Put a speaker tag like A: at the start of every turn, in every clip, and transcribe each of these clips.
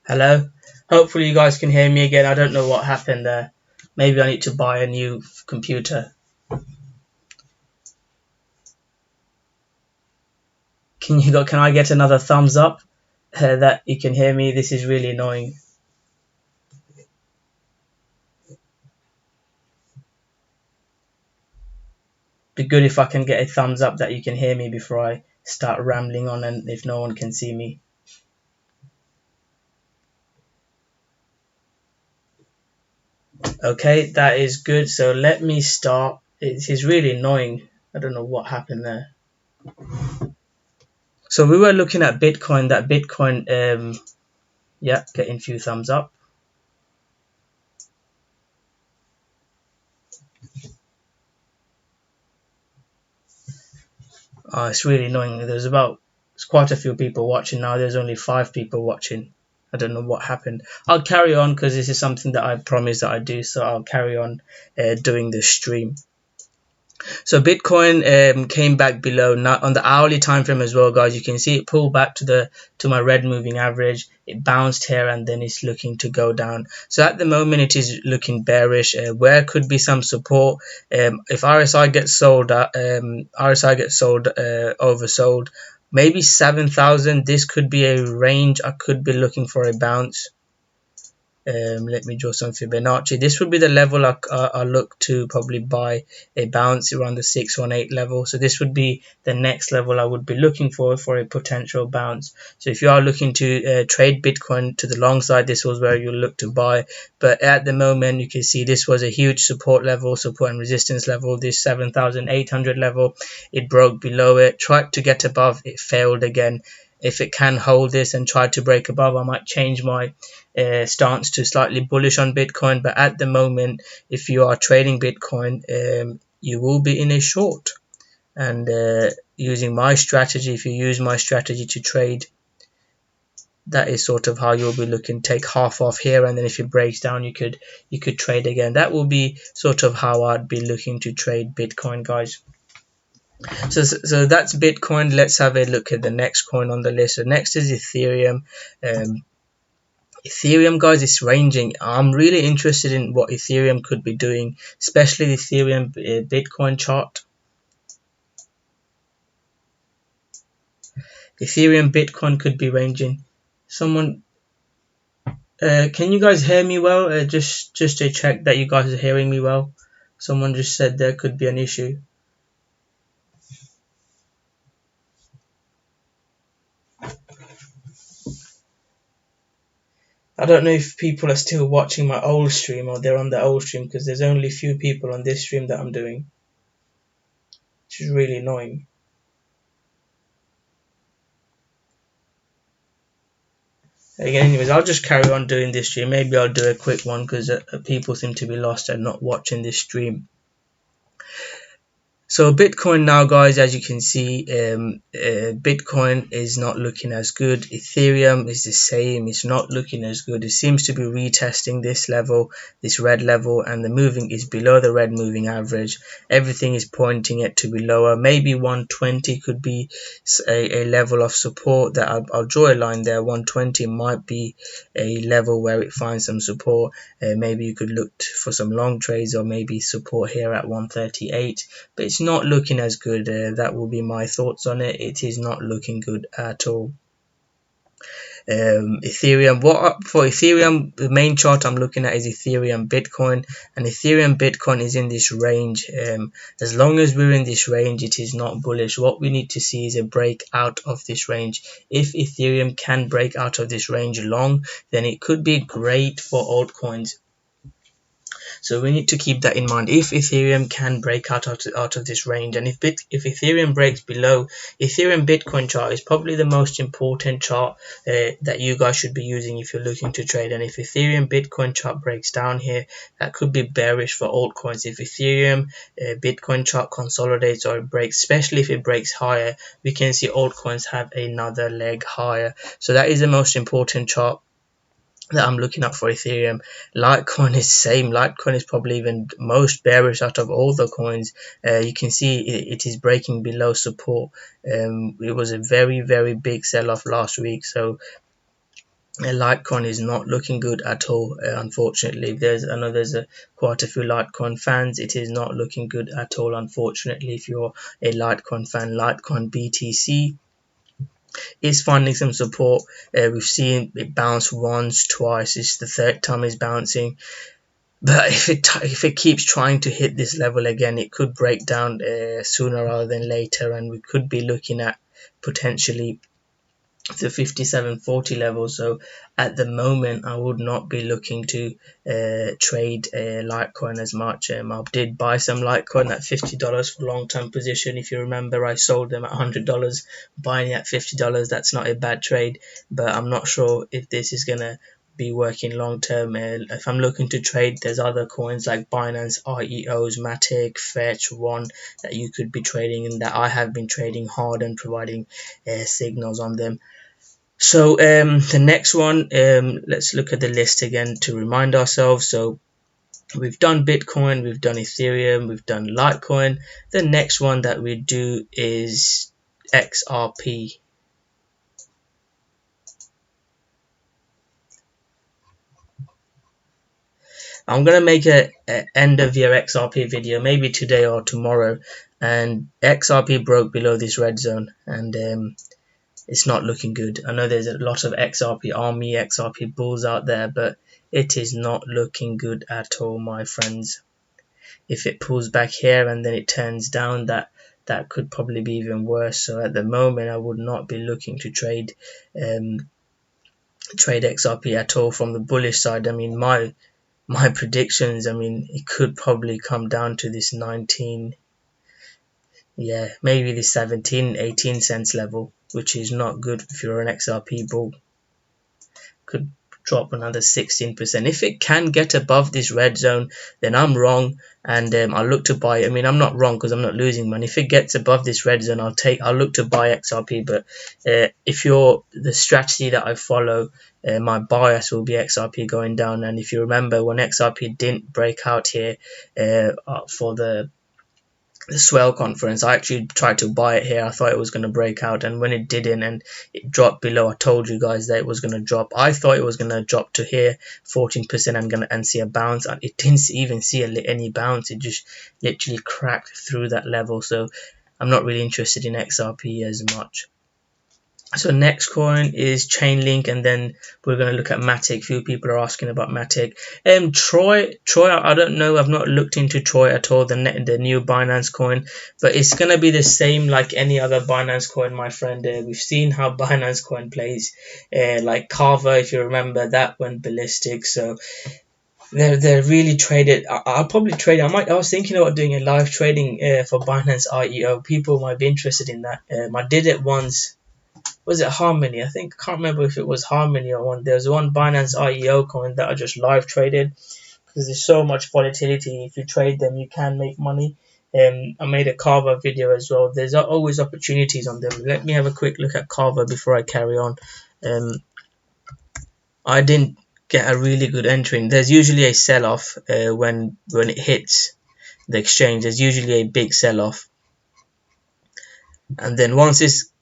A: Hello. Hopefully you guys can hear me again. I don't know what happened there. Maybe I need to buy a new computer. Can I get another thumbs up that you can hear me? This is really annoying. Be good if I can get a thumbs up that you can hear me before I start rambling on and if no one can see me. Okay, that is good. So let me start. It is really annoying. I don't know what happened there. So we were looking at Bitcoin. That Bitcoin, yeah, getting a few thumbs up. It's really annoying. There's quite a few people watching now. There's only 5 people watching. I don't know what happened. I'll carry on because this is something that I promised that I do. So I'll carry on doing the stream. So Bitcoin came back below now on the hourly time frame as well, guys. You can see it pull back to my red moving average. It bounced here and then it's looking to go down. So at the moment it is looking bearish. Where could be some support if RSI gets sold, oversold. Maybe 7,000. This could be a range. I could be looking for a bounce. Let me draw some Fibonacci. This would be the level I look to probably buy a bounce around the 618 level. So this would be the next level I would be looking for a potential bounce. So if you are looking to trade Bitcoin to the long side, this was where you look to buy. But at the moment, you can see this was a huge support and resistance level. This 7,800 level, it broke below it, tried to get above, it failed again. If it can hold this and try to break above, I might change my stance to slightly bullish on Bitcoin. But at the moment, if you are trading Bitcoin, you will be in a short. And using my strategy, if you use my strategy to trade, that is sort of how you'll be looking. Take half off here, and then if it breaks down, you could trade again. That will be sort of how I'd be looking to trade Bitcoin, guys. So that's Bitcoin. Let's have a look at the next coin on the list. So next is Ethereum. Ethereum, guys, is ranging. I'm really interested in what Ethereum could be doing, especially the Ethereum Bitcoin chart. Ethereum Bitcoin could be ranging. Someone, can you guys hear me well? Just to check that you guys are hearing me well. Someone just said there could be an issue. I don't know if people are still watching my old stream or they're on the old stream, because there's only a few people on this stream that I'm doing, which is really annoying. Again, anyways, I'll just carry on doing this stream. Maybe I'll do a quick one because people seem to be lost and not watching this stream. So Bitcoin now, guys, as you can see, Bitcoin is not looking as good. Ethereum is the same. It's not looking as good. It seems to be retesting this level, this red level, and the moving is below the red moving average. Everything is pointing it to be lower. Maybe 120 could be a level of support. That I'll draw a line there. 120 might be a level where it finds some support. Maybe you could look for some long trades or maybe support here at 138. But it's not looking as good. That will be my thoughts on it. It is not looking good at all. Ethereum, for Ethereum, the main chart I'm looking at is Ethereum Bitcoin, and Ethereum Bitcoin is in this range. As long as we're in this range, it is not bullish. What we need to see is a break out of this range. If Ethereum can break out of this range long, then it could be great for altcoins. So we need to keep that in mind. If Ethereum can break out of this range, and if Ethereum breaks below, Ethereum Bitcoin chart is probably the most important chart that you guys should be using if you're looking to trade. And if Ethereum Bitcoin chart breaks down here, that could be bearish for altcoins. If Ethereum Bitcoin chart consolidates or it breaks, especially if it breaks higher, we can see altcoins have another leg higher. So that is the most important chart that I'm looking at for Ethereum. Litecoin is same. Litecoin is probably even most bearish out of all the coins. You can see it is breaking below support. It was a very big sell-off last week, so Litecoin is not looking good at all, unfortunately. I know there's quite a few Litecoin fans. It is not looking good at all, unfortunately. If you're a Litecoin fan, Litecoin BTC is finding some support. We've seen it bounce once, twice. It's the third time it's bouncing. But if it keeps trying to hit this level again, it could break down sooner rather than later, and we could be looking at potentially the 57.40 level. So at the moment I would not be looking to trade Litecoin as much. I did buy some Litecoin at $50 for long-term position. If you remember, I sold them at $100, buying at $50. That's not a bad trade, but I'm not sure if this is gonna be working long term. If I'm looking to trade, there's other coins like Binance, REOs, Matic, Fetch, One that you could be trading, and that I have been trading hard and providing signals on them. So the next one, let's look at the list again to remind ourselves. So we've done Bitcoin, we've done Ethereum, we've done Litecoin. The next one that we do is XRP. I'm gonna make a end of year XRP video maybe today or tomorrow, and XRP broke below this red zone, and it's not looking good. I know there's a lot of XRP army, XRP bulls out there, but it is not looking good at all, my friends. If it pulls back here and then it turns down, that could probably be even worse. So at the moment, I would not be looking to trade XRP at all from the bullish side. I mean, my predictions, I mean, it could probably come down to this 19, yeah, maybe the 17, 18 cents level, which is not good if you're an XRP bull. Could drop another 16%. If it can get above this red zone, then I'm wrong, and I'll look to buy. I mean, I'm not wrong because I'm not losing money. If it gets above this red zone, I'll look to buy XRP. But if you're the strategy that I follow, my bias will be XRP going down. And if you remember, when XRP didn't break out here for the swell conference, I actually tried to buy it here. I thought it was going to break out, and when it didn't and it dropped below, I told you guys that it was going to drop. I thought it was going to drop to here 14% and see a bounce. It didn't even see any bounce. It just literally cracked through that level. So I'm not really interested in XRP as much. So next coin is Chainlink, and then we're going to look at Matic. Few people are asking about Matic. Troy, I don't know. I've not looked into Troy at all, the new Binance coin, but it's going to be the same like any other Binance coin, my friend. We've seen how Binance coin plays. Like Carver, if you remember, that went ballistic. So they're really traded. I'll probably trade. I was thinking about doing a live trading for Binance REO. People might be interested in that. I did it once. Was it Harmony? I can't remember if it was Harmony or one. There was one Binance REO coin that I just live traded because there's so much volatility. If you trade them, you can make money. I made a Carver video as well. There's always opportunities on them. Let me have a quick look at Carver before I carry on. I didn't get a really good entry in. There's usually a sell-off when it hits the exchange. There's usually a big sell-off. And then once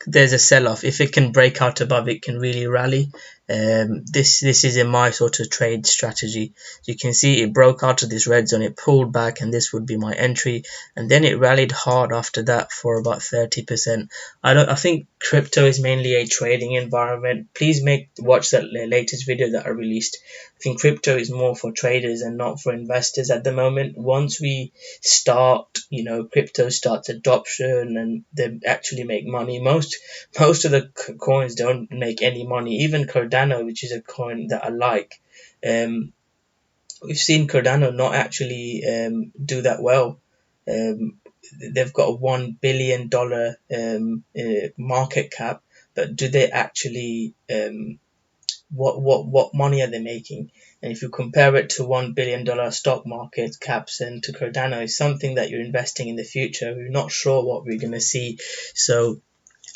A: there's a sell-off, if it can break out above, it can really rally. This is in my sort of trade strategy. You can see it broke out of this red zone, it pulled back, and this would be my entry, and then it rallied hard after that for about 30%. I think crypto is mainly a trading environment. Please watch that latest video that I released. I think crypto is more for traders and not for investors at the moment. Once we start, crypto starts adoption and they actually make money. Most of the coins don't make any money. Even Cardano, which is a coin that I like, we've seen Cardano not actually do that well. They've got a $1 billion market cap, but do they actually what money are they making? And if you compare it to $1 billion stock market caps and to Cardano, it's something that you're investing in the future. We're not sure what we're going to see, so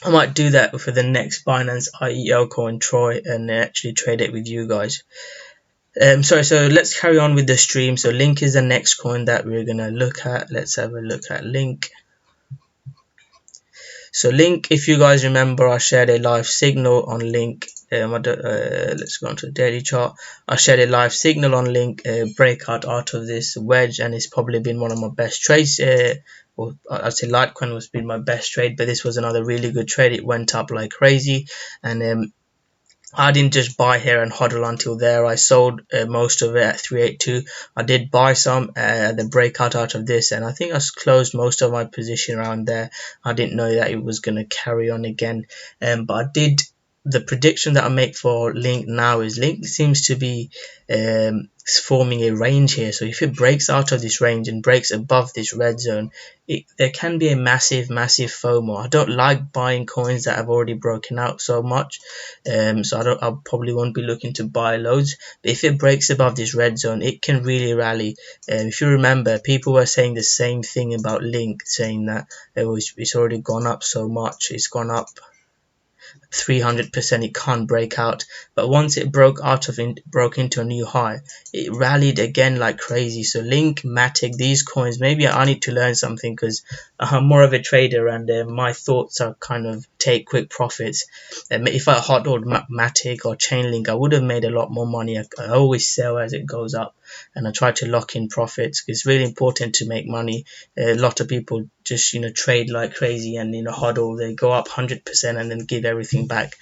A: I might do that for the next Binance IEL coin, Troy, and actually trade it with you guys. So let's carry on with the stream. So Link is the next coin that we're going to look at. Let's have a look at Link. So Link, if you guys remember, I shared a live signal on Link Let's go on to the daily chart. I shared a live signal on Link, breakout out of this wedge, and it's probably been one of my best trades. Or I'd say Litecoin was been my best trade, but this was another really good trade. It went up like crazy, and I didn't just buy here and hodl until there. I sold most of it at 382. I did buy some the breakout out of this, and I think I closed most of my position around there. I didn't know that it was going to carry on again, but I did. The prediction that I make for Link now is Link seems to be forming a range here. So if it breaks out of this range and breaks above this red zone, there can be a massive FOMO. I don't like buying coins that have already broken out so much, so I probably won't be looking to buy loads. But if it breaks above this red zone, it can really rally. If you remember, people were saying the same thing about Link, saying that it's already gone up so much. It's gone up 300%, it can't break out. But once it broke into a new high, it rallied again like crazy. So Link, Matic, these coins, maybe I need to learn something, because I'm more of a trader, and my thoughts are kind of take quick profits. If I hodled Matic or Chainlink, I would have made a lot more money. I always sell as it goes up, and I try to lock in profits. It's really important to make money. A lot of people just trade like crazy and hodl. They go up 100% and then give everything back.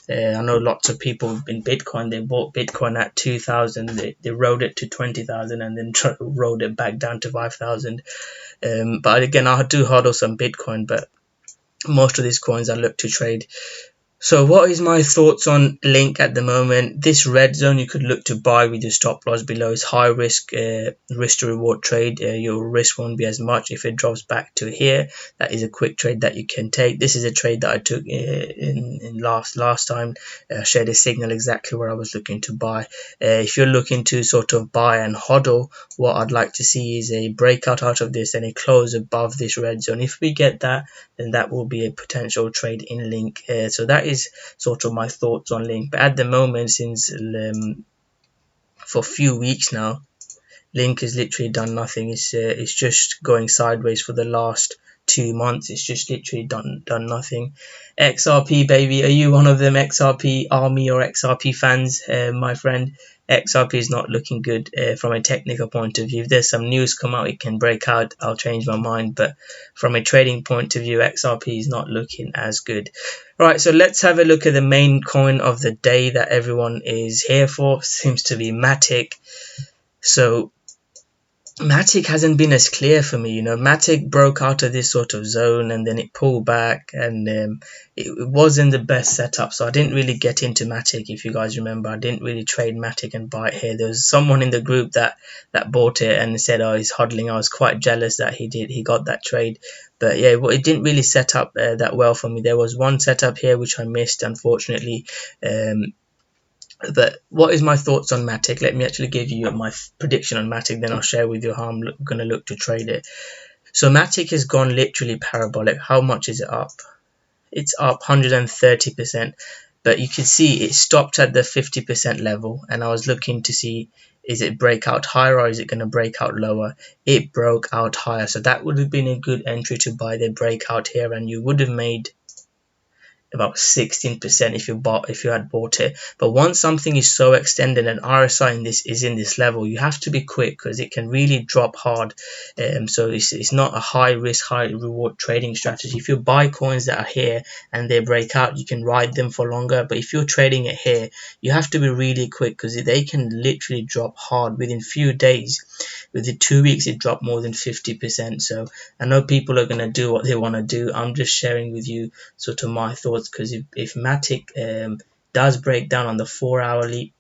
A: I know lots of people in Bitcoin, they bought Bitcoin at 2,000, they rode it to 20,000 and then rode it back down to 5,000. But again, I do hodl some Bitcoin, but most of these coins I look to trade. So what is my thoughts on Link at the moment? This red zone you could look to buy with your stop loss below. Is high risk, risk to reward trade. Your risk won't be as much if it drops back to here. That is a quick trade that you can take. This is a trade that I took in last time. Shared a signal exactly where I was looking to buy. If you're looking to sort of buy and hodl, what I'd like to see is a breakout out of this and a close above this red zone. If we get that, then that will be a potential trade in Link. So that is sort of my thoughts on Link. But at the moment, since for a few weeks now, Link has literally done nothing. It's just going sideways for the last 2 months. It's just literally done nothing. XRP, baby, are you one of them XRP army or XRP fans, my friend? XRP is not looking good from a technical point of view. If there's some news come out, it can break out, I'll change my mind. But from a trading point of view, XRP is not looking as good. Right, so let's have a look at the main coin of the day that everyone is here for. Seems to be Matic. So Matic hasn't been as clear for me. Matic broke out of this sort of zone and then it pulled back, and it wasn't the best setup. So I didn't really get into Matic. If you guys remember, I didn't really trade Matic and buy it here. There was someone in the group that bought it and said, oh, he's hodling. I was quite jealous that he got that trade. But yeah, it didn't really set up that well for me. There was one setup here which I missed, unfortunately. But what is my thoughts on Matic? Let me actually give you my prediction on Matic, then I'll share with you how I'm going to look to trade it. So Matic has gone literally parabolic. How much is it up? It's up 130%. But you can see it stopped at the 50% level, and I was looking to see, is it break out higher or is it going to break out lower? It broke out higher, so that would have been a good entry to buy the breakout here, and you would have made about 16% if you had bought it. But once something is so extended and RSI is in this level, you have to be quick because it can really drop hard. So it's not a high risk, high reward trading strategy. If you buy coins that are here and they break out, you can ride them for longer. But if you're trading it here, you have to be really quick because they can literally drop hard within few days. Within 2 weeks, it dropped more than 50%. So I know people are going to do what they want to do. I'm just sharing with you sort of my thoughts, because if Matic does break down on the 4 hourly,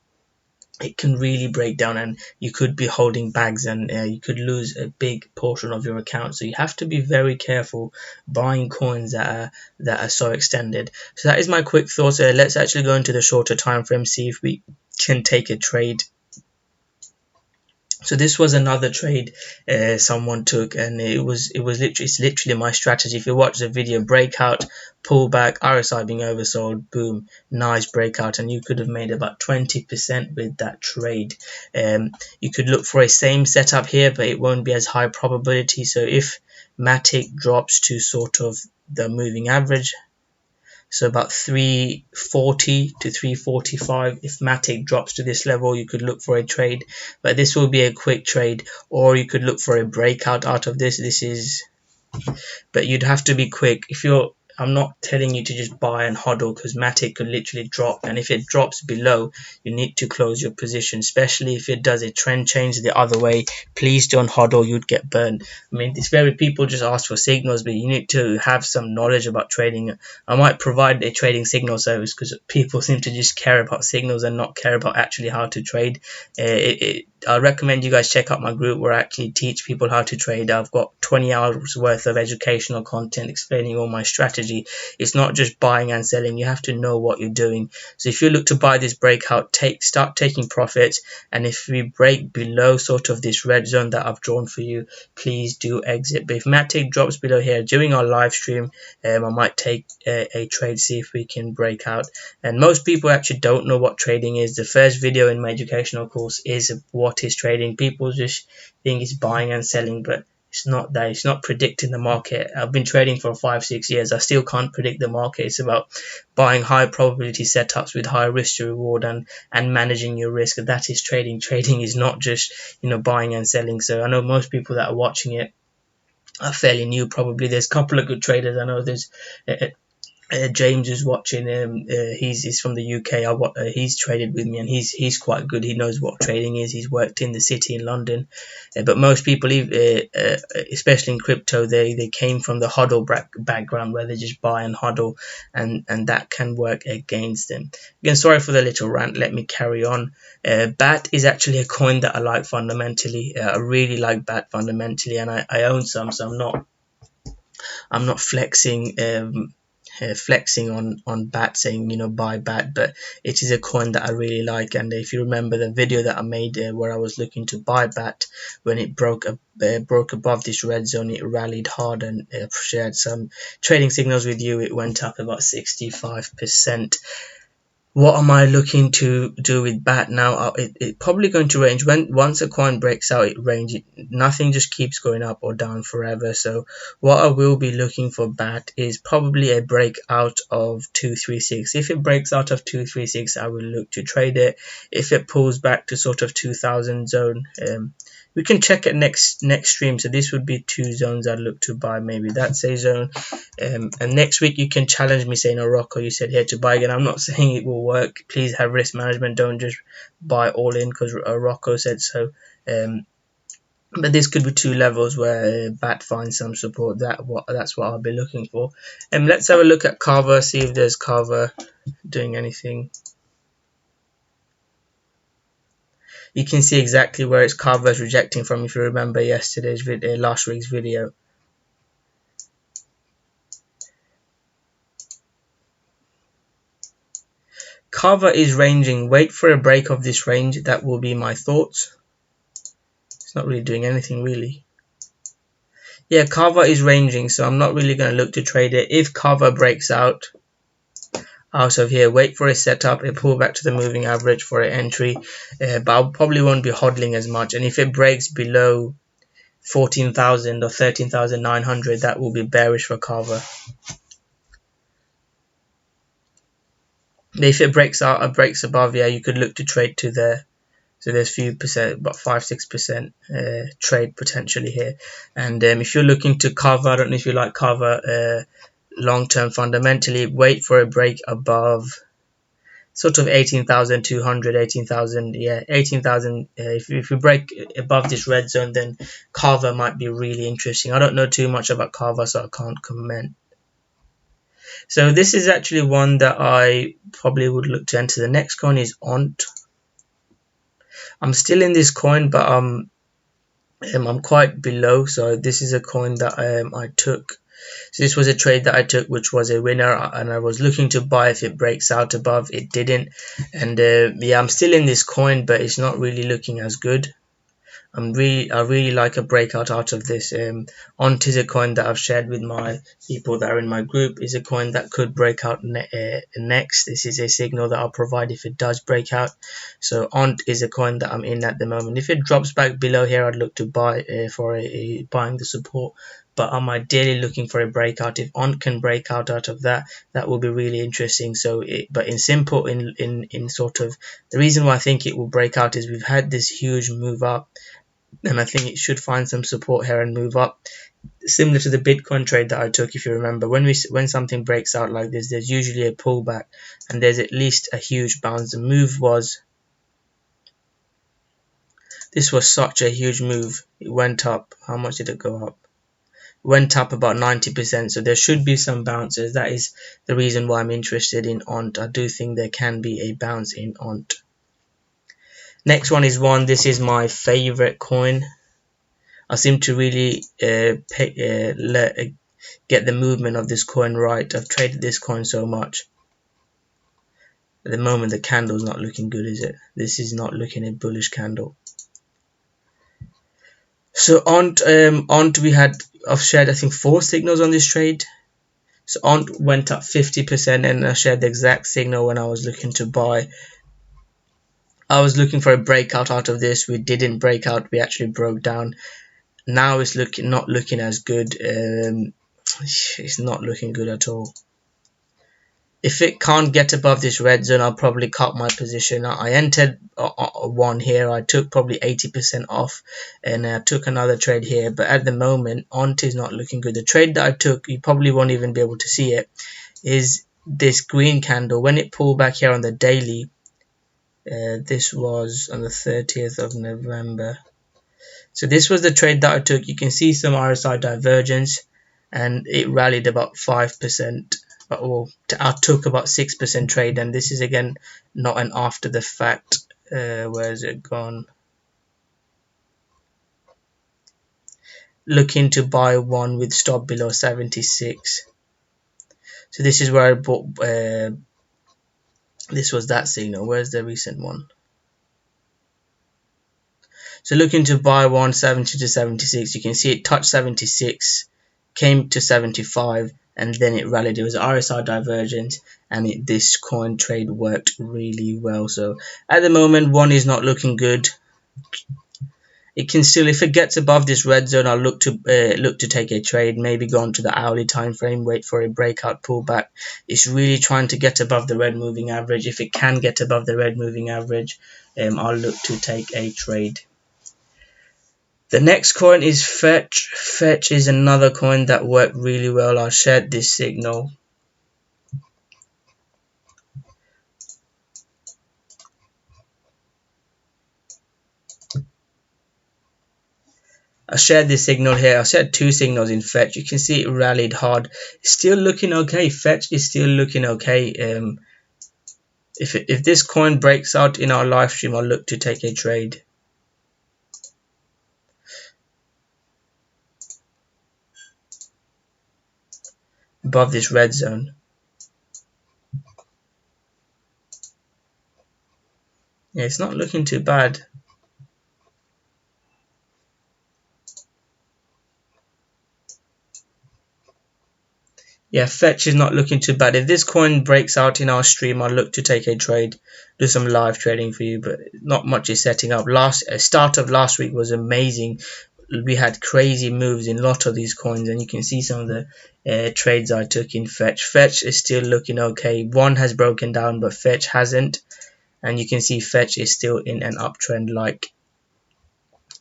A: it can really break down and you could be holding bags, and you could lose a big portion of your account. So you have to be very careful buying coins that are so extended. So that is my quick thoughts. Let's actually go into the shorter time frame, see if we can take a trade. So this was another trade someone took, and it's literally my strategy. If you watch the video, breakout, pullback, RSI being oversold, boom, nice breakout, and you could have made about 20% with that trade. You could look for a same setup here, but it won't be as high probability. So if Matic drops to sort of the moving average, So about 340 to 345. If Matic drops to this level, you could look for a trade, but this will be a quick trade, or you could look for a breakout out of this. But you'd have to be quick. I'm not telling you to just buy and hodl, because Matic could literally drop, and if it drops below, you need to close your position, especially if it does a trend change the other way. Please don't hodl, you'd get burned. I mean, it's very, people just ask for signals, but you need to have some knowledge about trading. I might provide a trading signal service, because people seem to just care about signals and not care about actually how to trade. I recommend you guys check out my group where I actually teach people how to trade. I've got 20 hours worth of educational content explaining all my strategy. It's not just buying and selling. You have to know what you're doing. So if you look to buy this breakout, start taking profits. And if we break below sort of this red zone that I've drawn for you, please do exit. But if Matic drops below here during our live stream, I might take a trade, see if we can break out. And most people actually don't know what trading is. The first video in my educational course is what is trading. People just think it's buying and selling, but it's not that. It's not predicting the market. I've been trading for 5-6 years. I still can't predict the market. It's about buying high probability setups with high risk to reward, and managing your risk. That is trading. Trading is not just buying and selling. So I know most people that are watching it are fairly new. Probably there's a couple of good traders. I know there's James is watching him. He's from the UK. He's traded with me, and he's quite good. He knows what trading is. He's worked in the city in London. But most people, especially in crypto, they came from the hodl background, where they just buy and hodl, and that can work against them. Again, sorry for the little rant. Let me carry on. BAT is actually a coin that I like fundamentally. I really like BAT fundamentally, and I own some, so I'm not flexing. Flexing on BAT, saying buy BAT, but it is a coin that I really like. And if you remember the video that I made where I was looking to buy BAT, when it broke above this red zone, it rallied hard, and shared some trading signals with you. It went up about 65%. What am I looking to do with BAT now? It probably going to range. Once a coin breaks out, nothing just keeps going up or down forever. So what I will be looking for BAT is probably a breakout of 236. If it breaks out of 236, I will look to trade it. If it pulls back to sort of 2000 zone, we can check it next stream. So this would be two zones I'd look to buy. Maybe that's a zone. And next week you can challenge me saying, "Oh, Rocko, you said here to buy again." I'm not saying it will work. Please have risk management. Don't just buy all in because Rocko said so. But this could be two levels where BAT finds some support. That's what I'll be looking for. Let's have a look at Carver. See if there's Carver doing anything. You can see exactly where its Carver is rejecting from. If you remember yesterday's video, last week's video. Carver is ranging. Wait for a break of this range. That will be my thoughts. It's not really doing anything really. Yeah, Carver is ranging, so I'm not really going to look to trade it. If Carver breaks out of here, wait for a setup, a pullback to the moving average for an entry. But I probably won't be hodling as much. And if it breaks below 14,000 or 13,900, that will be bearish for Carver. If it breaks above, yeah, you could look to trade to there. So there's few percent, about 5-6% trade potentially here. And if you're looking to cover, I don't know if you like cover long term fundamentally, wait for a break above sort of 18,200, 18,000, yeah, 18,000. If we break above this red zone, then Carver might be really interesting. I don't know too much about Carver, so I can't comment. So this is actually one that I probably would look to enter. The next coin is Ont. I'm still in this coin, but I'm quite below. So this is a coin that I took. So this was a trade that I took, which was a winner, and I was looking to buy if it breaks out above. It didn't, and yeah, I'm still in this coin, but it's not really looking as good. I really like a breakout out of this. Ont is a coin that I've shared with my people that are in my group. Is a coin that could break out next. This is a signal that I'll provide if it does break out. So Ont is a coin that I'm in at the moment. If it drops back below here, I'd look to buy for buying the support. but I'm ideally looking for a breakout. If Ont can break out of that, that will be really interesting. So, but in simple, in sort of the reason why I think it will break out is we've had this huge move up, and I think it should find some support here and move up. Similar to the Bitcoin trade that I took, if you remember, when something breaks out like this, there's usually a pullback, and there's at least a huge bounce. The move was, this was such a huge move. It went up. How much did it go up? Went up about 90%, so there should be some bounces. That is the reason why I'm interested in Ont. I do think there can be a bounce in Ont. Next one is One. This is my favorite coin. I seem to really get the movement of this coin right. I've traded this coin so much. At the moment, the candle's not looking good, is it? This is not looking a bullish candle. So Ont, I've shared I think 4 signals on this trade. So Ont went up 50%, and I shared the exact signal when I was looking to buy. I was looking for a breakout out of this. We didn't break out. We actually broke down. Now it's not looking as good. It's not looking good at all. If it can't get above this red zone, I'll probably cut my position. I entered one here. I took probably 80% off, and I took another trade here. But at the moment, Ont is not looking good. The trade that I took, you probably won't even be able to see it, is this green candle. When it pulled back here on the daily, this was on the 30th of November. So this was the trade that I took. You can see some RSI divergence, and it rallied about 5%. Well, I took about 6% trade, and this is again not an after the fact. Where has it gone? Looking to buy one with stop below 76. So this is where I bought. This was that signal. Where's the recent one? So looking to buy 170 to 76. You can see it touched 76, came to 75, and then it rallied. It was RSI divergence, and this coin trade worked really well. So at the moment, One is not looking good. It can still, if it gets above this red zone, I'll look to take a trade. Maybe go on to the hourly time frame, wait for a breakout pullback. It's really trying to get above the red moving average. If it can get above the red moving average, I'll look to take a trade. The next coin is Fetch. Fetch is another coin that worked really well. I shared this signal. I shared this signal here. I shared 2 signals in Fetch. You can see it rallied hard. It's still looking okay. Fetch is still looking okay. If this coin breaks out in our live stream, I'll look to take a trade. Above this red zone. Yeah, it's not looking too bad. Yeah, Fetch is not looking too bad. If this coin breaks out in our stream, I'll look to take a trade, do some live trading for you, but not much is setting up. Start of last week was amazing. We had crazy moves in a lot of these coins, and you can see some of the trades I took in Fetch. Fetch is still looking okay. One has broken down, but Fetch hasn't, and you can see Fetch is still in an uptrend like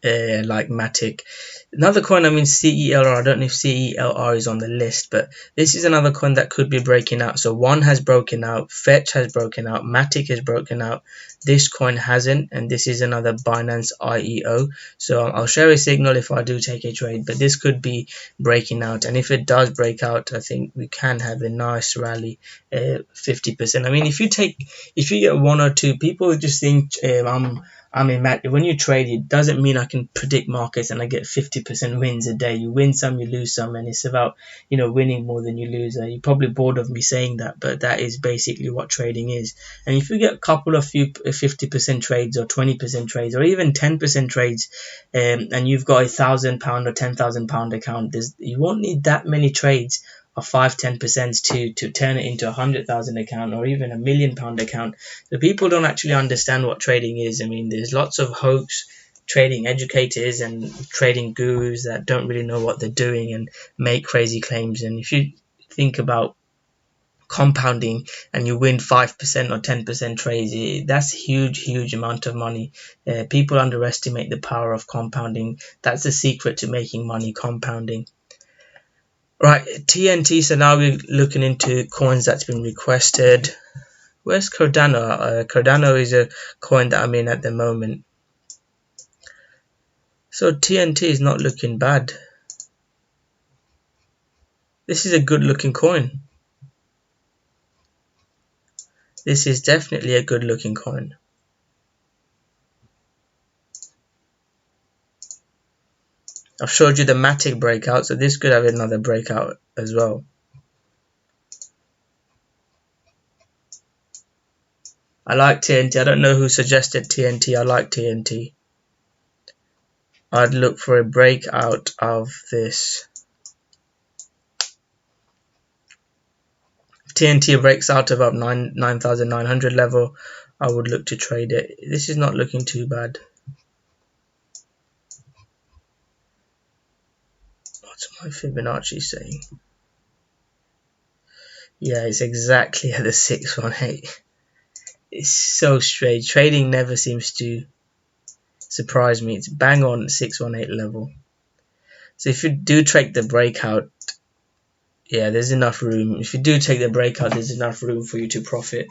A: Matic. Another coin, I mean CELR, I don't know if CELR is on the list, but this is another coin that could be breaking out. So One has broken out, Fetch has broken out, Matic has broken out, this coin hasn't, and this is another Binance IEO. So I'll share a signal if I do take a trade, but this could be breaking out, and if it does break out, I think we can have a nice rally, 50%. I mean, if you get 1 or 2 people just think when you trade, it doesn't mean I can predict markets and I get 50% wins a day. You win some, you lose some, and it's about winning more than you lose. You're probably bored of me saying that, but that is basically what trading is. And if you get a couple of 50% trades or 20% trades or even 10% trades, and you've got £1,000 or £10,000 account, you won't need that many trades of 5-10% to turn it into a 100,000 account or even £1 million account. So people don't actually understand what trading is. I mean, there's lots of hoax trading educators and trading gurus that don't really know what they're doing and make crazy claims. And if you think about compounding and you win 5% or 10% trades, that's huge amount of money. People underestimate the power of compounding. That's the secret to making money, compounding. Right, TNT. So now we're looking into coins that's been requested. Where's Cardano? Cardano is a coin that I'm in at the moment. So TNT is not looking bad. This is a good looking coin. This is definitely a good looking coin. I've showed you the Matic breakout, so this could have another breakout as well. I like TNT. I don't know who suggested TNT. I like TNT. I'd look for a breakout of this. If TNT breaks out of up 9,900 level, I would look to trade it. This is not looking too bad. What's my Fibonacci saying? Yeah, it's exactly at the 618. It's so strange. Trading never seems to surprise me. It's bang on 618 level. So if you do take the breakout, yeah, there's enough room. If you do take the breakout, there's enough room for you to profit.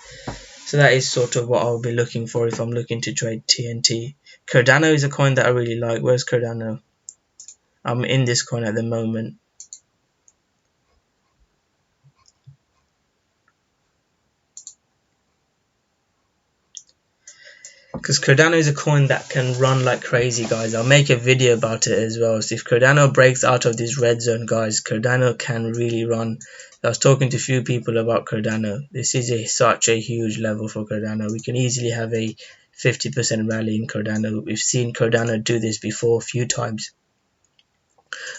A: So that is sort of what I'll be looking for if I'm looking to trade TNT. Cardano is a coin that I really like. Where's Cardano? I'm in this coin at the moment. Because Cardano is a coin that can run like crazy, guys. I'll make a video about it as well. So if Cardano breaks out of this red zone, guys, Cardano can really run. I was talking to a few people about Cardano. This is such a huge level for Cardano. We can easily have a 50% rally in Cardano. We've seen Cardano do this before a few times,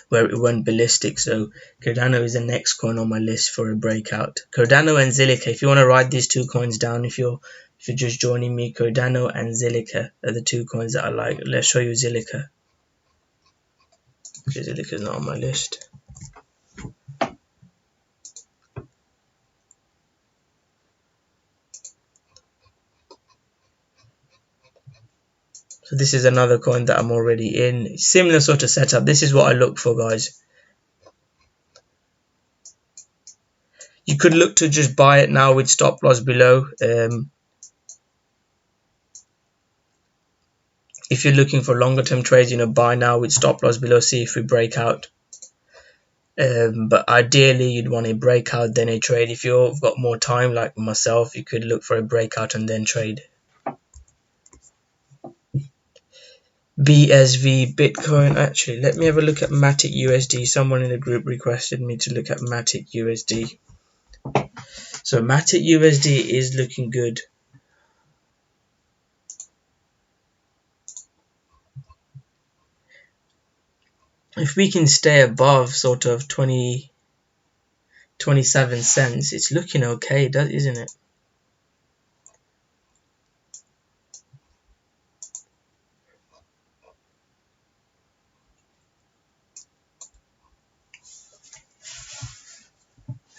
A: where it went ballistic. So Cardano is the next coin on my list for a breakout. Cardano and Zilliqa. If you want to write these two coins down, if you're just joining me, Cardano and Zilliqa are the two coins that I like. Let's show you Zilliqa. Okay, Zilliqa is not on my list. So this is another coin that I'm already in. Similar sort of setup. This is what I look for, guys. You could look to just buy it now with stop loss below. If you're looking for longer term trades, buy now with stop loss below, see if we break out. But ideally you'd want a breakout then a trade. If you've got more time like myself, you could look for a breakout and then trade. BSV Bitcoin. Actually, let me have a look at Matic USD. Someone in the group requested me to look at Matic USD. So Matic USD is looking good. If we can stay above sort of 27 cents, it's looking okay, isn't it?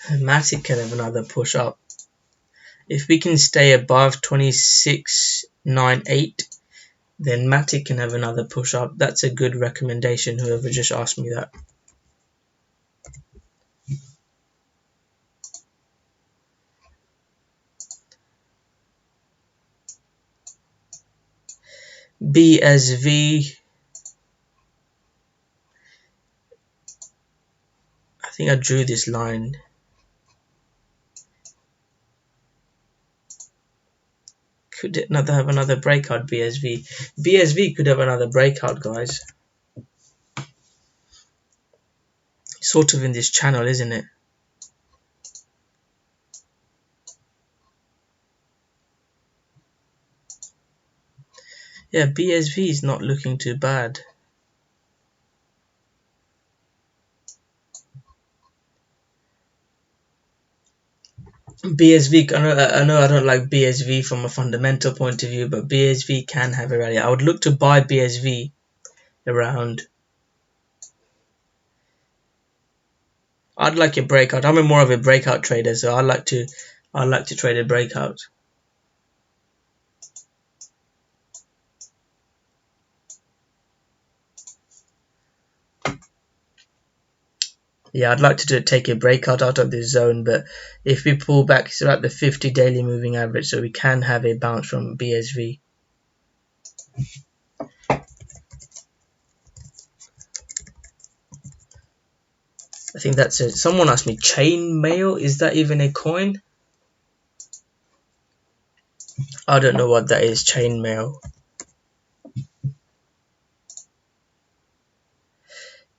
A: Matic can have another push up. If we can stay above 26.98, then Matic can have another push up. That's a good recommendation, whoever just asked me that. BSV, I think I drew this line. Could it not have another breakout, BSV? BSV could have another breakout, guys. Sort of in this channel, isn't it? Yeah, BSV is not looking too bad. BSV, I know I don't like BSV from a fundamental point of view, but BSV can have a rally. I would look to buy BSV around. I'd like a breakout. I'm more of a breakout trader, so I like to trade a breakout. Yeah, I'd like to take a breakout out of this zone, but if we pull back, it's about the 50 daily moving average, so we can have a bounce from BSV. I think that's it. Someone asked me, chainmail, is that even a coin? I don't know what that is, chainmail.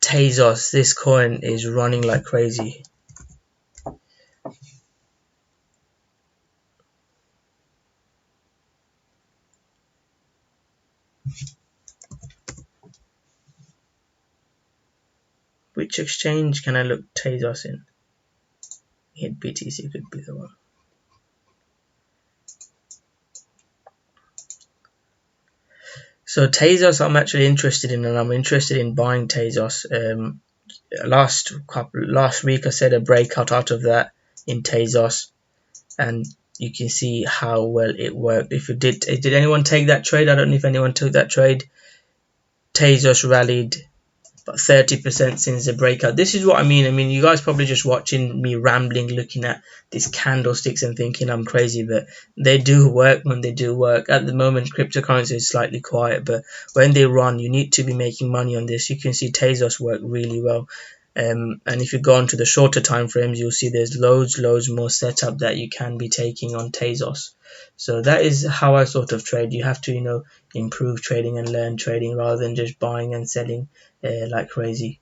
A: Tezos, this coin is running like crazy. Which exchange can I look Tezos in? Hit BTC could be the one. So Tezos I'm actually interested in, and I'm interested in buying Tezos. Last week I said a breakout out of that in Tezos, and you can see how well it worked. If it did anyone take that trade? I don't know if anyone took that trade. Tezos rallied about 30% since the breakout. This is what I mean. You guys probably just watching me rambling, looking at these candlesticks and thinking I'm crazy, but they do work when they do work. At the moment, cryptocurrency is slightly quiet, but when they run, you need to be making money on this. You can see Tezos work really well. And if you go on to the shorter time frames, you'll see there's loads more setup that you can be taking on Tezos. So that is how I sort of trade. You have to, improve trading and learn trading rather than just buying and selling like crazy.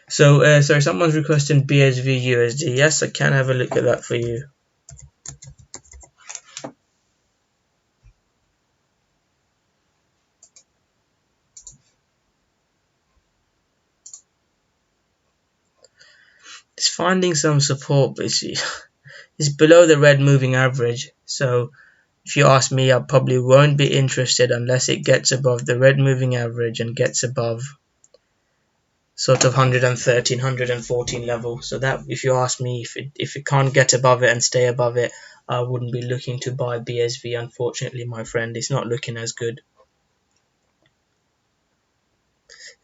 A: So, sorry, someone's requesting BSV USD. Yes, I can have a look at that for you. It's finding some support, but it's below the red moving average. So if you ask me, I probably won't be interested unless it gets above the red moving average and gets above sort of 113, 114 level. So that, if you ask me, if it can't get above it and stay above it, I wouldn't be looking to buy BSV. Unfortunately, my friend, it's not looking as good.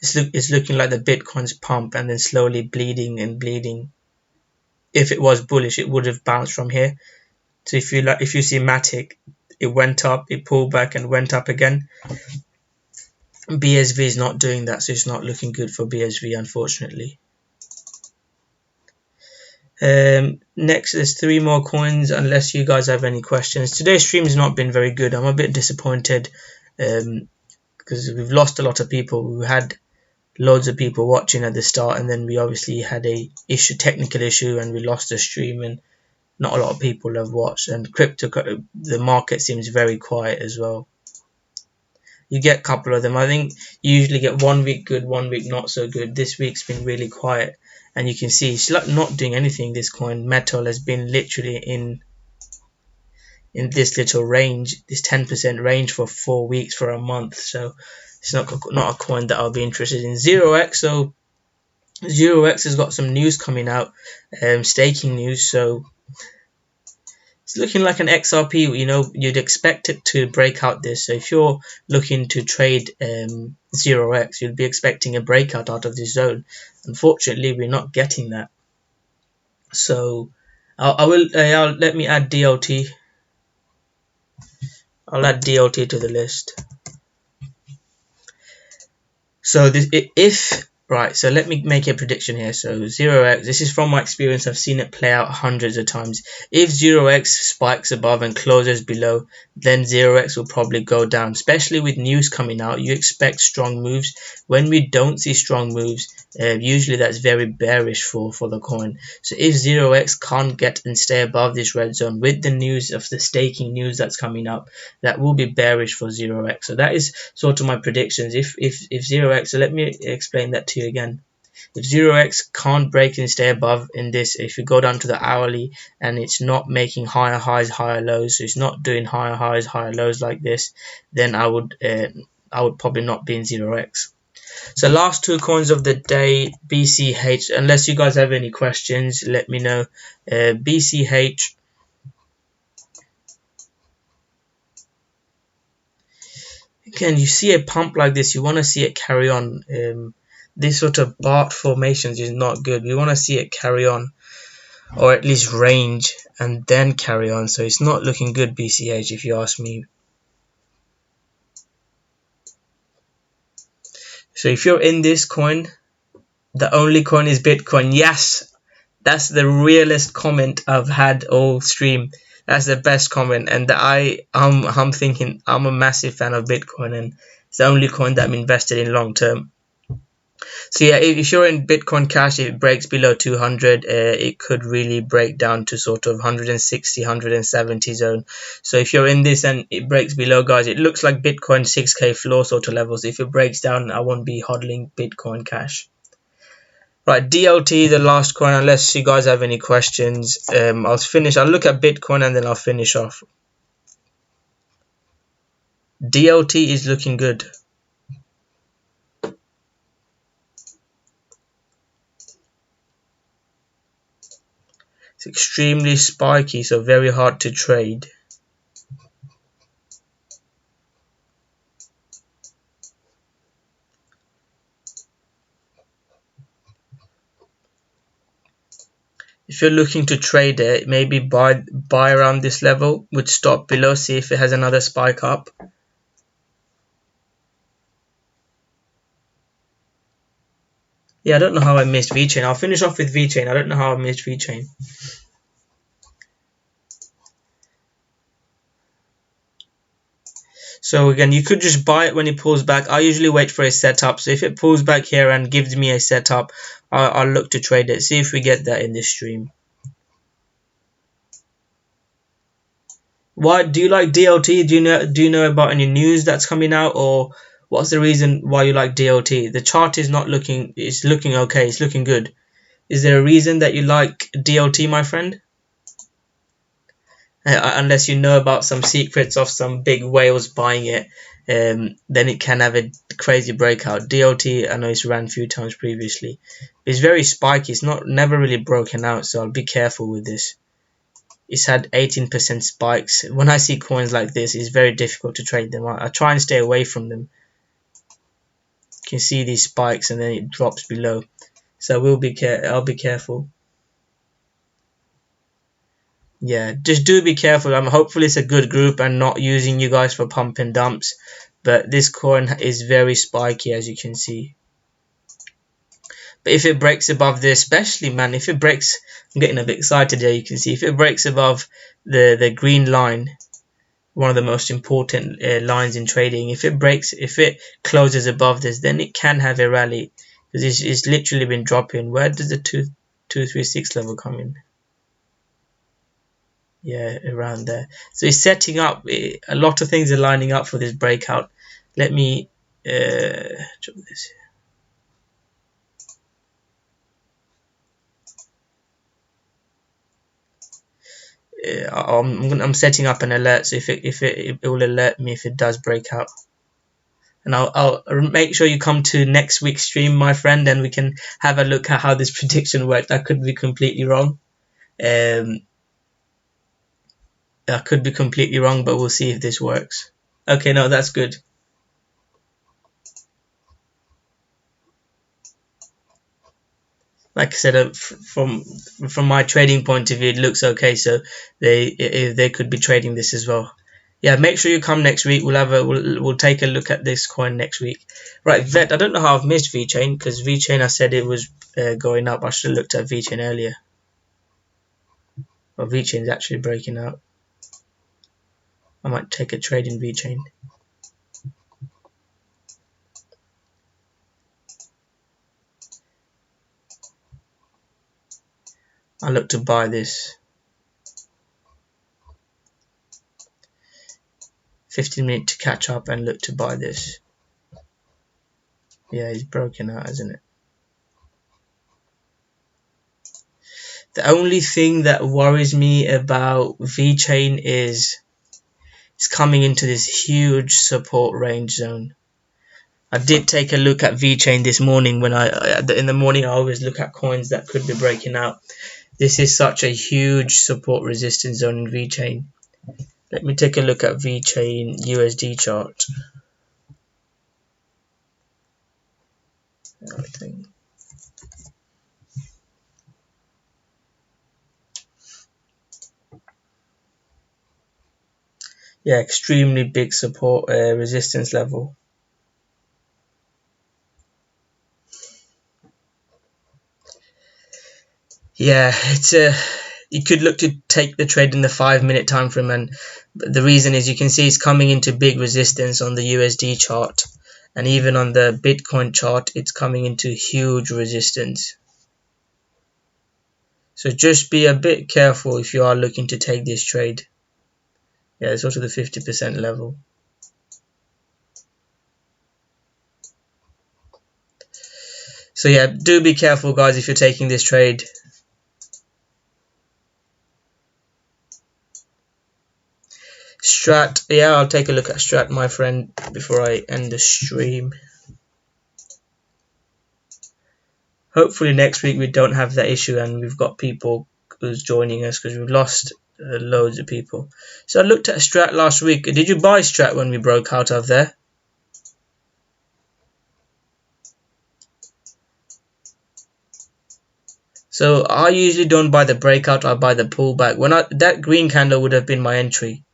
A: It's looking like the Bitcoin's pump and then slowly bleeding and bleeding. If it was bullish, it would have bounced from here. So if you see Matic, it went up, it pulled back and went up again. BSV is not doing that, so it's not looking good for BSV, unfortunately. Next, there's 3 more coins, unless you guys have any questions. Today's stream has not been very good. I'm a bit disappointed because we've lost a lot of people. We had loads of people watching at the start, and then we obviously had a technical issue, and we lost the stream, and not a lot of people have watched. And the market seems very quiet as well. You get a couple of them. I think you usually get 1 week good, 1 week not so good. This week's been really quiet, and you can see it's like not doing anything. This coin metal has been literally in this little range, this 10% range for 4 weeks, for a month. So it's not a coin that I'll be interested in. 0x, so 0x has got some news coming out, staking news. So it's looking like an XRP. You'd expect it to break out this. So if you're looking to trade 0x, you'd be expecting a breakout out of this zone. Unfortunately, we're not getting that. So I'll let me add DLT. I'll add DLT to the list. So so let me make a prediction here. So 0x, this is from my experience, I've seen it play out hundreds of times. If 0x spikes above and closes below, then 0x will probably go down. Especially with news coming out, you expect strong moves. When we don't see strong moves, usually that's very bearish for the coin. So if 0x can't get and stay above this red zone with the news of the staking news that's coming up, that will be bearish for 0x. So that is sort of my predictions. If 0x, so let me explain that to you again. If 0x can't break and stay above in this, if you go down to the hourly and it's not making higher highs, higher lows, so it's not doing higher highs, higher lows like this, then I would probably not be in 0x. So last two coins of the day, BCH. Unless you guys have any questions, let me know. BCH. Again, you see a pump like this, you want to see it carry on. This sort of BART formations is not good. We want to see it carry on, or at least range, and then carry on. So it's not looking good, BCH, if you ask me. So if you're in this coin, the only coin is Bitcoin. Yes, that's the realest comment I've had all stream. That's the best comment, and I'm thinking I'm a massive fan of Bitcoin, and it's the only coin that I'm invested in long term. So yeah, if you're in Bitcoin Cash, if it breaks below 200, it could really break down to sort of 160, 170 zone. So if you're in this and it breaks below, guys, it looks like Bitcoin 6k floor sort of levels. If it breaks down, I won't be hodling Bitcoin Cash. Right, DLT, the last coin, unless you guys have any questions. I'll look at Bitcoin and then I'll finish off. DLT is looking good. It's extremely spiky, so very hard to trade. If you're looking to trade it, maybe buy around this level with stop below, see if it has another spike up. Yeah, I don't know how I missed VeChain. I'll finish off with VeChain. I don't know how I missed VeChain. So again, you could just buy it when it pulls back. I usually wait for a setup. So if it pulls back here and gives me a setup, I'll look to trade it. See if we get that in this stream. Why do you like DLT? Do you know about any news that's coming out, or what's the reason why you like DLT? The chart is not looking. It's looking okay. It's looking good. Is there a reason that you like DLT, my friend? Unless you know about some secrets of some big whales buying it, then it can have a crazy breakout. DLT, I know it's ran a few times previously. It's very spiky. It's never really broken out, so I'll be careful with this. It's had 18% spikes. When I see coins like this, it's very difficult to trade them. I try and stay away from them. You can see these spikes and then it drops below. So I'll be careful. Yeah, just do be careful. Hopefully it's a good group and not using you guys for pump and dumps. But this coin is very spiky, as you can see. But if it breaks above this, especially, man, if it breaks, I'm getting a bit excited here, you can see. If it breaks above the green line, one of the most important lines in trading, if it closes above this, then it can have a rally. Because it's literally been dropping. Where does the 236 level come in? Yeah, around there. So it's setting up. A lot of things are lining up for this breakout. Let me drop this. I'm setting up an alert, so it will alert me if it does break out. And I'll make sure you come to next week's stream, my friend, and we can have a look at how this prediction worked. I could be completely wrong. I could be completely wrong, but we'll see if this works. Okay, no, that's good. Like I said, from my trading point of view, it looks okay. So they could be trading this as well. Yeah, make sure you come next week. We'll take a look at this coin next week. Right, Vet. I don't know how I've missed VeChain, because VeChain, I said it was going up. I should have looked at VeChain earlier. But VeChain is actually breaking out. I might take a trade in VeChain. I look to buy this. 15 minutes to catch up and look to buy this. Yeah, he's broken out, isn't it? The only thing that worries me about VeChain is it's coming into this huge support range zone. I did take a look at VeChain this morning. When in the morning I always look at coins that could be breaking out. This is such a huge support resistance zone in VeChain. Let me take a look at VeChain USD chart. Yeah, extremely big support resistance level. Yeah, it's you could look to take the trade in the 5-minute time frame, and the reason is you can see it's coming into big resistance on the USD chart, and even on the Bitcoin chart it's coming into huge resistance. So just be a bit careful if you are looking to take this trade. Yeah, it's also the 50% level. So yeah, do be careful guys if you're taking this trade. Strat, yeah, I'll take a look at Strat, my friend, before I end the stream. Hopefully next week we don't have that issue and we've got people who's joining us, because we've lost loads of people. So I looked at Strat last week. Did you buy Strat when we broke out of there? So I usually don't buy the breakout, I buy the pullback. That green candle would have been my entry.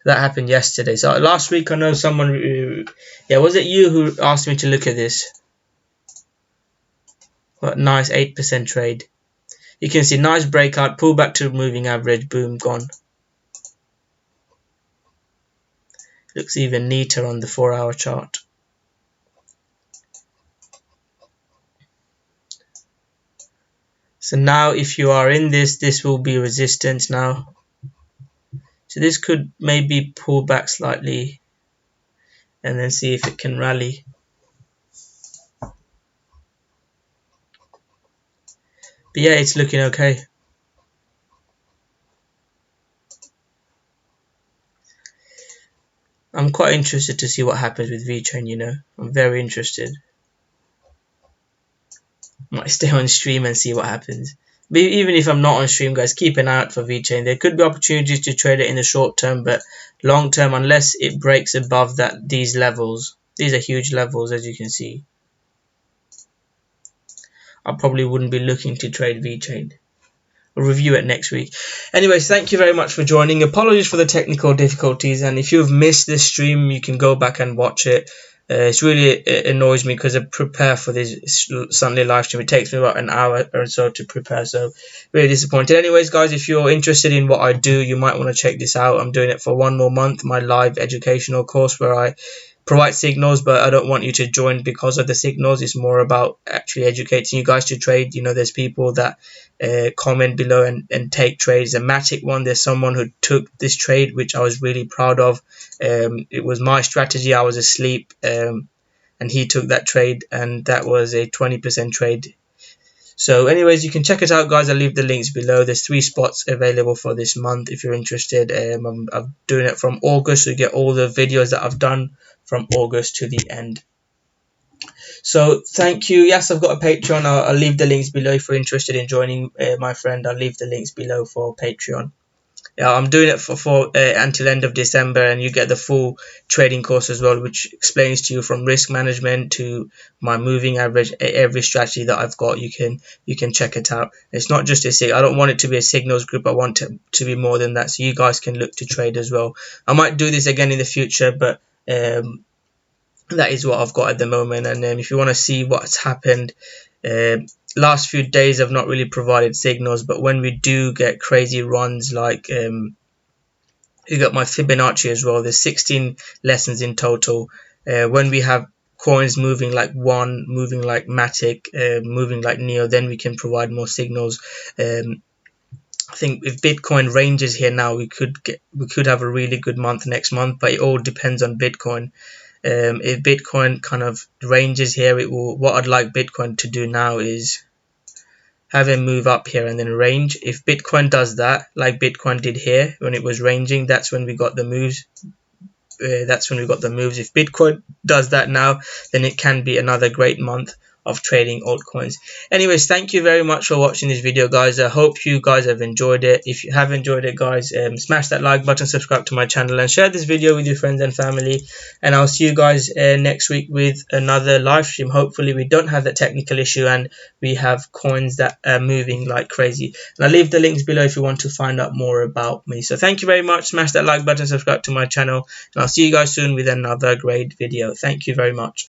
A: That happened yesterday. So last week I know someone, yeah, was it you who asked me to look at this? What nice 8% trade. You can see nice breakout, pull back to moving average, boom, gone. Looks even neater on the 4-hour chart. So now if you are in this will be resistance now. So this could maybe pull back slightly and then see if it can rally. But yeah, it's looking okay. I'm quite interested to see what happens with VeChain, you know. I'm very interested. Might stay on stream and see what happens. But even if I'm not on stream, guys, keep an eye out for VeChain. There could be opportunities to trade it in the short term, but long term, unless it breaks above these levels, these are huge levels, as you can see, I probably wouldn't be looking to trade VeChain. We'll review it next week. Anyways, thank you very much for joining. Apologies for the technical difficulties, and if you've missed this stream, you can go back and watch it. It annoys me because I prepare for this Sunday live stream. It takes me about an hour or so to prepare, so really disappointed. Anyways, guys, if you're interested in what I do, you might want to check this out. I'm doing it for 1 more month, my live educational course where I provide signals, but I don't want you to join because of the signals. It's more about actually educating you guys to trade. You know, there's people that comment below and take trades. A Matic one, there's someone who took this trade, which I was really proud of. It was my strategy. I was asleep, and he took that trade, and that was a 20% trade. So anyways, you can check it out, guys. I'll leave the links below. There's 3 spots available for this month if you're interested. I'm doing it from August, so you get all the videos that I've done from August to the end. So thank you. Yes, I've got a Patreon. I'll leave the links below if you're interested in joining, my friend. I'll leave the links below for Patreon. Yeah, I'm doing it for until end of December, and you get the full trading course as well, which explains to you from risk management to my moving average, every strategy that I've got. You can check it out. It's not just I don't want it to be a signals group. I want it to be more than that, so you guys can look to trade as well. I might do this again in the future, but that is what I've got at the moment. And if you want to see what's happened, last few days I've not really provided signals, but when we do get crazy runs, like you got my Fibonacci as well, there's 16 lessons in total. When we have coins moving like One, moving like Matic, moving like Neo, then we can provide more signals. I think if Bitcoin ranges here now, we could have a really good month next month, but it all depends on Bitcoin. If Bitcoin kind of ranges here, what I'd like Bitcoin to do now is have a move up here and then range. If Bitcoin does that, like Bitcoin did here when it was ranging, that's when we got the moves. If Bitcoin does that now, then it can be another great month of trading altcoins. Anyways, thank you very much for watching this video, guys. I hope you guys have enjoyed it. If you have enjoyed it, guys, smash that like button, subscribe to my channel, and share this video with your friends and family. And I'll see you guys next week with another live stream. Hopefully we don't have that technical issue and we have coins that are moving like crazy. And I'll leave the links below if you want to find out more about me. So thank you very much. Smash that like button, subscribe to my channel, and I'll see you guys soon with another great video. Thank you very much.